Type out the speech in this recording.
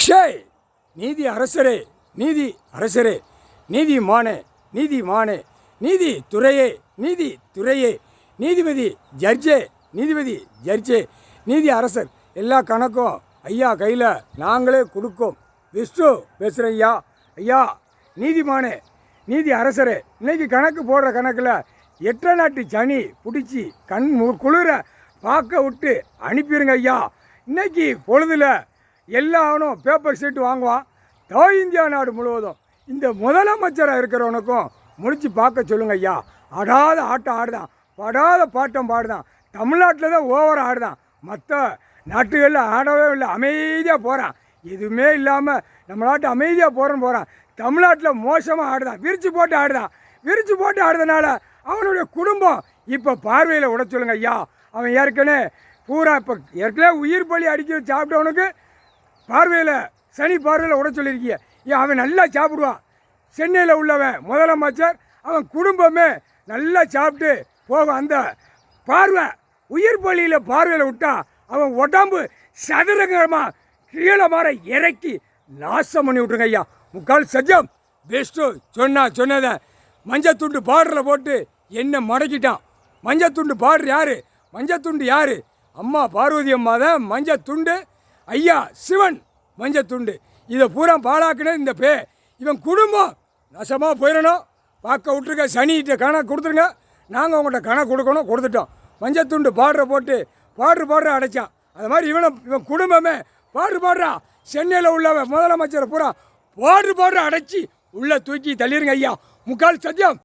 ஷே நீதி அரசரே, நீதி அரசரே, நீதிமானே, நீதிமானே, நீதி துறையே, நீதி துறையே, நீதிபதி ஜட்ஜே, நீதிபதி ஜட்ஜே, நீதி அரசர் எல்லா கணக்கும் ஐயா கையில் நாங்களே கொடுக்கோம். விஷ்ணு பேசுகிறேன் ஐயா. ஐயா நீதிமானே, நீதி அரசரே, இன்றைக்கி கணக்கு போடுற கணக்கில் 8 நாட்டு சனி பிடிச்சி கண் குளிர பார்க்க விட்டு அனுப்பிடுங்க ஐயா. இன்றைக்கி பொழுதில் எல்லாரும் பேப்பர் ஷீட்டு வாங்குவான். இந்தியா நாடு முழுவதும் இந்த முதலமைச்சராக இருக்கிறவனுக்கும் முடித்து பார்க்க சொல்லுங்க ஐயா. ஆடாத ஆட்டம் ஆடுதான், படாத பாட்டம் பாடுதான். தமிழ்நாட்டில் தான் ஓவராக ஆடுதான், மற்ற நாட்டுகளில் ஆடவே இல்லை, அமைதியாக போகிறான். எதுவுமே இல்லாமல் நம்ம நாட்டு அமைதியாக போகிறான். தமிழ்நாட்டில் மோசமாக ஆடுதான், விரிச்சு போட்டு ஆடுதான். விரிச்சு போட்டு ஆடுறதுனால அவனுடைய குடும்பம் இப்போ பார்வையில் விட சொல்லுங்க ஐயா. அவன் ஏற்கனவே ஏற்கனவே உயிர் பலி அடிக்க சாப்பிட்டவனுக்கு பார்வையில் சனி பார்வையில் விட சொல்லியிருக்கிய. ஏன் அவன் நல்லா சாப்பிடுவான். சென்னையில் உள்ளவன் முதலமைச்சர், அவன் குடும்பமே நல்லா சாப்பிட்டு போகும். அந்த பார்வை உயிர் பலியில் பார்வையில் விட்டா அவன் உடம்பு சதுரங்கமாக கீழே மாற இறக்கி நாசம் பண்ணி விட்டுருங்க ஐயா. முக்கால் சஜம் பெஸ்ட்டு சொன்னதை மஞ்சத்துண்டு பார்டரில் போட்டு என்ன மடக்கிட்டான். மஞ்சத்துண்டு பார்டர் யார்? மஞ்சத்துண்டு யார்? அம்மா பார்வதி அம்மா தான் மஞ்சத்துண்டு. ஐயா சிவன் மஞ்சத்துண்டு. இதை பூரா பாழாக்குனே இந்த இவன் குடும்பம் நாசமாக போயிடணும். பார்க்க விட்டுருக்க, சனிகிட்ட கணக்கு கொடுத்துருங்க. நாங்கள் உங்கள்கிட்ட கணக்கு கொடுக்கணும், கொடுத்துட்டோம். மஞ்சத்துண்டு பார்டரை போட்டு பார்டர் அடைச்சான். அது மாதிரி இவன் குடும்பமே பார்டரா சென்னையில் உள்ளவன் முதலமைச்சரை பூரா பார்டர் அடைச்சி உள்ளே தூக்கி தள்ளிடுங்க ஐயா. முக்கால் சத்தியம்.